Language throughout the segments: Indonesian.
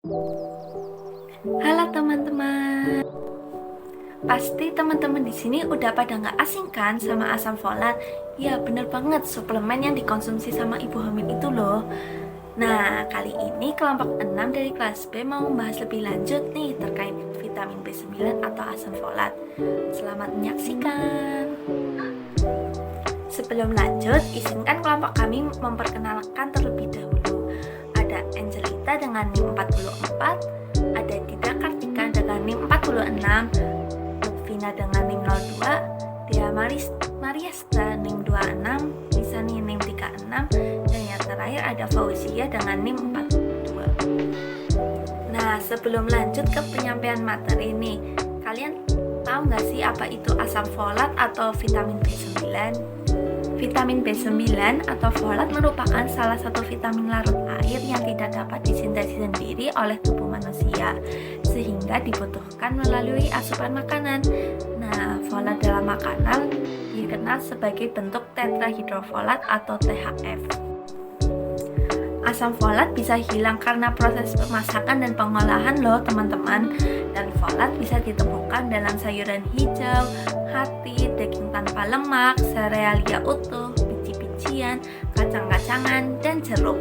Halo teman-teman, pasti teman-teman di sini udah pada nggak asing kan sama asam folat? Ya bener banget, suplemen yang dikonsumsi sama ibu hamil itu loh. Nah, kali ini kelompok 6 dari kelas B mau membahas lebih lanjut nih terkait vitamin B9 atau asam folat. Selamat menyaksikan. Sebelum lanjut, izinkan kelompok kami memperkenalkan terlebih dahulu. Ada Angelita dengan NIM 44, ada Dida Kartika dengan NIM 46, Lutfina dengan NIM 02, Dia Mariasta NIM 26, Lisani NIM 36, dan yang terakhir ada Fauzia dengan NIM 42. Nah, sebelum lanjut ke penyampaian materi nih, kalian tahu nggak sih apa itu asam folat atau vitamin B9? Vitamin B9 atau folat merupakan salah satu vitamin larut air yang tidak dapat disintesis sendiri oleh tubuh manusia, sehingga dibutuhkan melalui asupan makanan. Nah, folat dalam makanan dikenal sebagai bentuk tetrahidrofolat atau THF. Asam folat bisa hilang karena proses pemasakan dan pengolahan loh teman-teman. Dan folat bisa ditemukan dalam sayuran hijau, hati, daging tanpa lemak, serealia utuh, biji-bijian, kacang-kacangan, dan jeruk.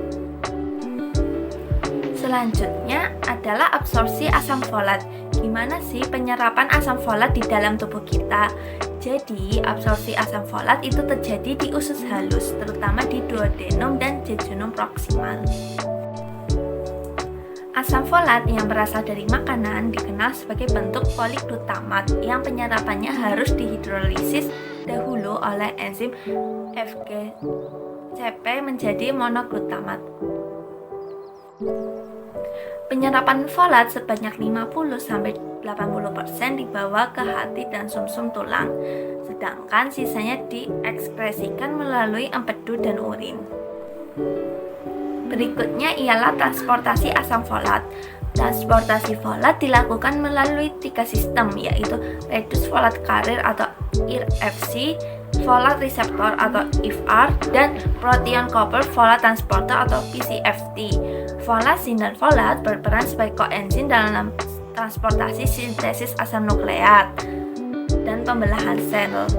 Selanjutnya adalah absorpsi asam folat. Gimana sih penyerapan asam folat di dalam tubuh kita? Jadi, absorpsi asam folat itu terjadi di usus halus, terutama di duodenum dan jejunum proksimal. Asam folat yang berasal dari makanan dikenal sebagai bentuk poliglutamat yang penyerapannya harus dihidrolisis dahulu oleh enzim FGCP menjadi monoglutamat. Penyerapan folat sebanyak 50-80% dibawa ke hati dan sumsum tulang, sedangkan sisanya diekskresikan melalui empedu dan urin. Berikutnya ialah transportasi asam folat. Transportasi folat dilakukan melalui 3 sistem, yaitu reduced folat carrier atau RFC, folat receptor atau FR, dan protein coupled folat transporter atau PCFT. Folasin dan folat berperan sebagai koenzim dalam transportasi sintesis asam nukleat dan pembelahan sel.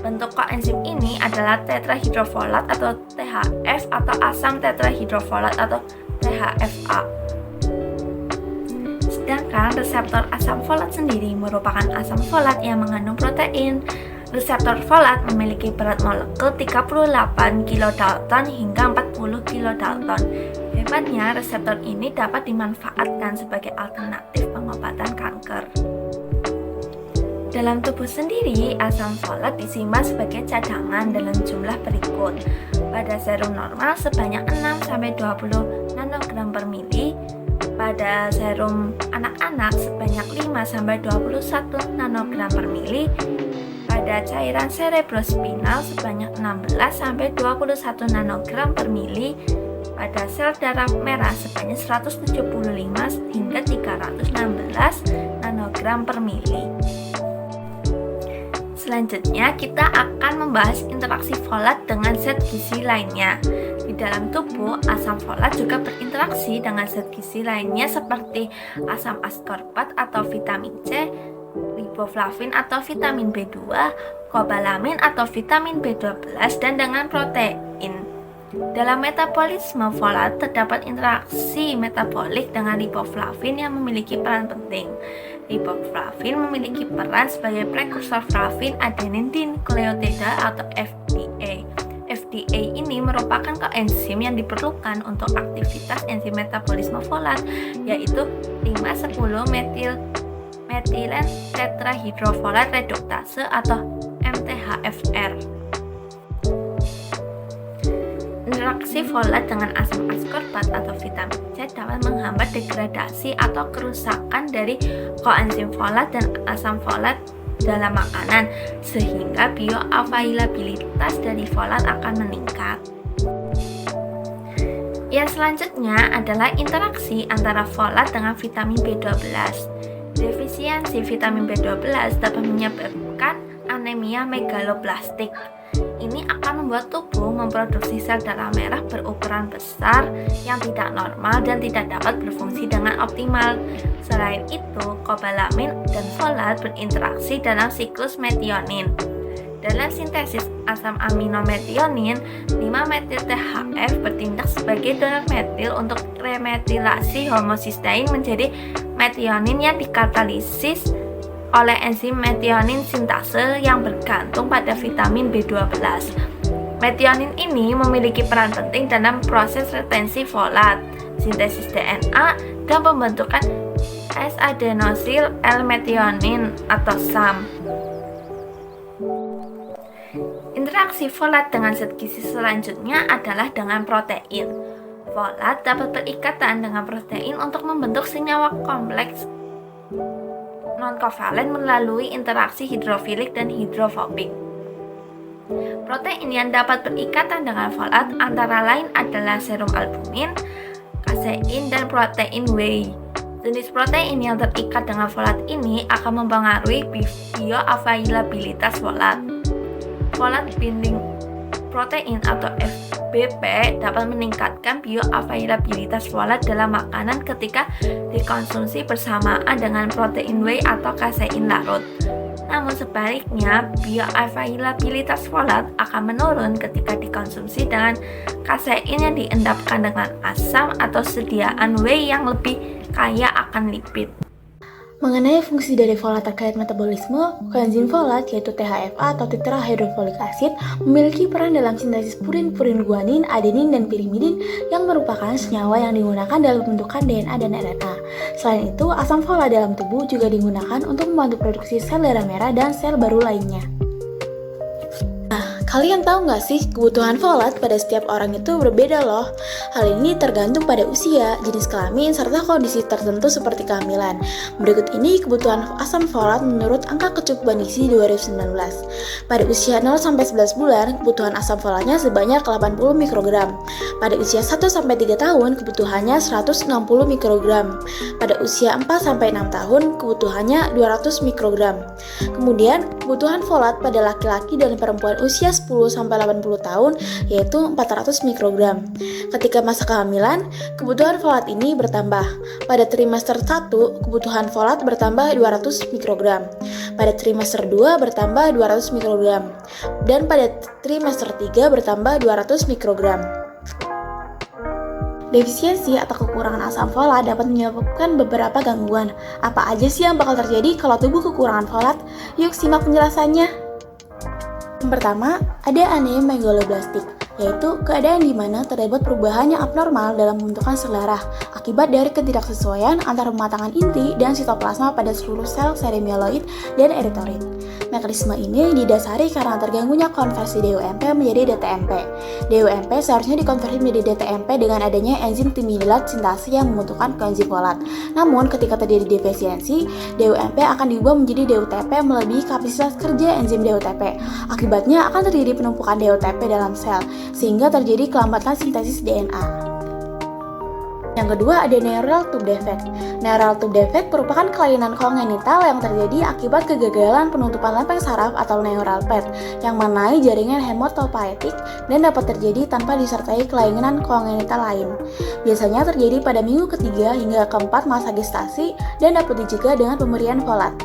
Bentuk koenzim ini adalah tetrahidrofolat atau THF atau asam tetrahidrofolat atau THFA. Sedangkan reseptor asam folat sendiri merupakan asam folat yang mengandung protein. Reseptor folat memiliki berat molekul 38 kilodalton hingga 40 kilodalton. Hebatnya, reseptor ini dapat dimanfaatkan sebagai alternatif pengobatan kanker. Dalam tubuh sendiri, asam folat disimpan sebagai cadangan dalam jumlah berikut. Pada serum normal sebanyak 6-20 nanogram per mili, pada serum anak-anak sebanyak 5-21 nanogram per mili, pada cairan cerebrospinal sebanyak 16-21 nanogram per mili, pada sel darah merah sebanyak 175 hingga 316 nanogram per mili. Selanjutnya, kita akan membahas interaksi folat dengan zat gizi lainnya. Di dalam tubuh, asam folat juga berinteraksi dengan zat gizi lainnya seperti asam ascorbat atau vitamin C, riboflavin atau vitamin B2, kobalamin atau vitamin B12, dan dengan protein. Dalam metabolisme folat terdapat interaksi metabolik dengan riboflavin yang memiliki peran penting. Riboflavin memiliki peran sebagai prekursor flavin adenin dinukleotida atau FDA. FDA ini merupakan koenzim yang diperlukan untuk aktivitas enzim metabolisme folat, yaitu 5,10 metilen tetrahidrofolat reduktase atau MTHFR. Interaksi folat dengan asam ascorbat atau vitamin C dapat menghambat degradasi atau kerusakan dari koenzim folat dan asam folat dalam makanan, sehingga bioavailabilitas dari folat akan meningkat. Yang selanjutnya adalah interaksi antara folat dengan vitamin B12. Defisiensi vitamin B12 dapat menyebabkan anemia megaloblastik. ini akan membuat tubuh memproduksi sel darah merah berukuran besar yang tidak normal dan tidak dapat berfungsi dengan optimal. Selain itu, kobalamin dan folat berinteraksi dalam siklus metionin. Dalam sintesis asam amino metionin, 5-metil-THF bertindak sebagai donor metil untuk remetilasi homocysteine menjadi metionin yang dikatalisis oleh enzim metionin sintase yang bergantung pada vitamin B12. Metionin ini memiliki peran penting dalam proses retensi folat, sintesis DNA, dan pembentukan S-adenosyl L-methionin atau SAM. Interaksi folat dengan zat gizi selanjutnya adalah dengan protein. Folat dapat berikatan dengan protein untuk membentuk senyawa kompleks non-kovalen melalui interaksi hidrofilik dan hidrofobik. Protein yang dapat berikatan dengan folat antara lain adalah serum albumin, kasein, dan protein whey. Jenis protein yang terikat dengan folat ini akan mempengaruhi bioavailabilitas folat. Folat binding protein atau FBP dapat meningkatkan bioavailabilitas folat dalam makanan ketika dikonsumsi bersamaan dengan protein whey atau kasein larut. Namun sebaliknya, bioavailabilitas folat akan menurun ketika dikonsumsi dengan kasein yang diendapkan dengan asam atau sediaan whey yang lebih kaya akan lipid. Mengenai fungsi dari folat terkait metabolisme, koenzim folat yaitu THFA atau tetrahydrofolik acid memiliki peran dalam sintesis purin-purin guanin, adenin, dan pirimidin yang merupakan senyawa yang digunakan dalam pembentukan DNA dan RNA. Selain itu, asam folat dalam tubuh juga digunakan untuk membantu produksi sel darah merah dan sel baru lainnya. Kalian tahu nggak sih, kebutuhan folat pada setiap orang itu berbeda loh. Hal ini tergantung pada usia, jenis kelamin, serta kondisi tertentu seperti kehamilan. Berikut ini kebutuhan asam folat menurut angka kecukupan gizi 2019. Pada usia 0-11 bulan, kebutuhan asam folatnya sebanyak 80 mikrogram. Pada usia 1-3 tahun, kebutuhannya 160 mikrogram. Pada usia 4-6 tahun, kebutuhannya 200 mikrogram. Kemudian, kebutuhan folat pada laki-laki dan perempuan usia 10-80 tahun yaitu 400 mikrogram. Ketika masa kehamilan, kebutuhan folat ini bertambah. Pada trimester 1, kebutuhan folat bertambah 200 mikrogram. Pada trimester 2 bertambah 200 mikrogram. Dan pada trimester 3 bertambah 200 mikrogram. Defisiensi atau kekurangan asam folat dapat menyebabkan beberapa gangguan. Apa aja sih yang bakal terjadi kalau tubuh kekurangan folat? Yuk simak penjelasannya. Yang pertama, ada anemia megaloblastik, yaitu keadaan di mana terdapat perubahan yang abnormal dalam pembentukan sel darah akibat dari ketidaksesuaian antara pematangan inti dan sitoplasma pada seluruh sel seremieloid dan eritorit. Mekanisme ini didasari karena terganggunya konversi DUMP menjadi DTMP. DUMP seharusnya dikonversi menjadi DTMP dengan adanya enzim timidilat sintase yang membutuhkan koenzim folat. Namun, ketika terjadi defisiensi, DUMP akan diubah menjadi DUTP melebihi kapasitas kerja enzim DUTP. Akibatnya akan terjadi penumpukan DUTP dalam sel, sehingga terjadi kelambatan sintesis DNA. Yang kedua ada neural tube defect. Neural tube defect merupakan kelainan kongenital yang terjadi akibat kegagalan penutupan lempeng saraf atau neural pad yang mengenai jaringan hematopoietik dan dapat terjadi tanpa disertai kelainan kongenital lain. Biasanya terjadi pada minggu ketiga hingga keempat masa gestasi dan dapat dicegah dengan pemberian folat.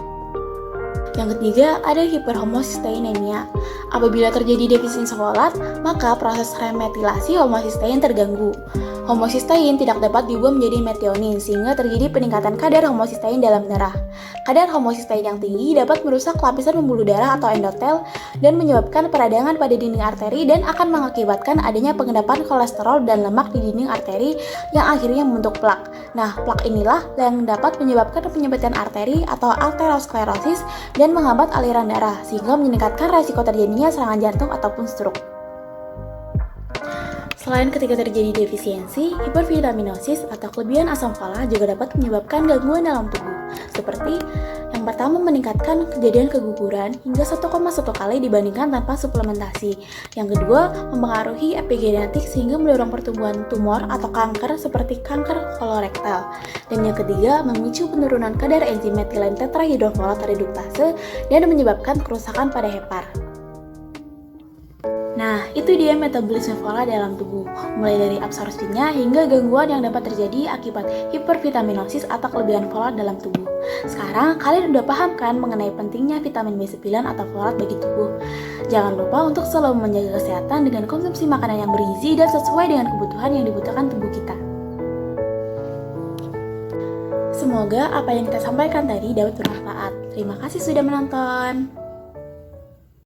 Yang ketiga, ada hiperhomocysteinemia. Apabila terjadi defisiensi folat, maka proses remetilasi homocysteine terganggu. Homocysteine tidak dapat diubah menjadi metionin sehingga terjadi peningkatan kadar homocysteine dalam darah. Kadar homocysteine yang tinggi dapat merusak lapisan pembuluh darah atau endotel dan menyebabkan peradangan pada dinding arteri dan akan mengakibatkan adanya pengendapan kolesterol dan lemak di dinding arteri yang akhirnya membentuk plak. Nah, plak inilah yang dapat menyebabkan penyempitan arteri atau arteriosklerosis dan menghambat aliran darah sehingga meningkatkan resiko terjadinya serangan jantung ataupun stroke. Selain ketika terjadi defisiensi, hipervitaminosis atau kelebihan asam folat juga dapat menyebabkan gangguan dalam tubuh, seperti yang pertama meningkatkan kejadian keguguran hingga 1,1 kali dibandingkan tanpa suplementasi. Yang kedua, mempengaruhi epigenetik sehingga mendorong pertumbuhan tumor atau kanker seperti kanker kolorektal. Dan yang ketiga, memicu penurunan kadar enzim metilen tetrahidrofolat reduktase dan menyebabkan kerusakan pada hepar. Nah, itu dia metabolisme folat dalam tubuh, mulai dari absorpsinya hingga gangguan yang dapat terjadi akibat hipervitaminosis atau kelebihan folat dalam tubuh. Sekarang, kalian udah paham kan mengenai pentingnya vitamin B9 atau folat bagi tubuh? Jangan lupa untuk selalu menjaga kesehatan dengan konsumsi makanan yang bergizi dan sesuai dengan kebutuhan yang dibutuhkan tubuh kita. Semoga apa yang kita sampaikan tadi dapat bermanfaat. Terima kasih sudah menonton.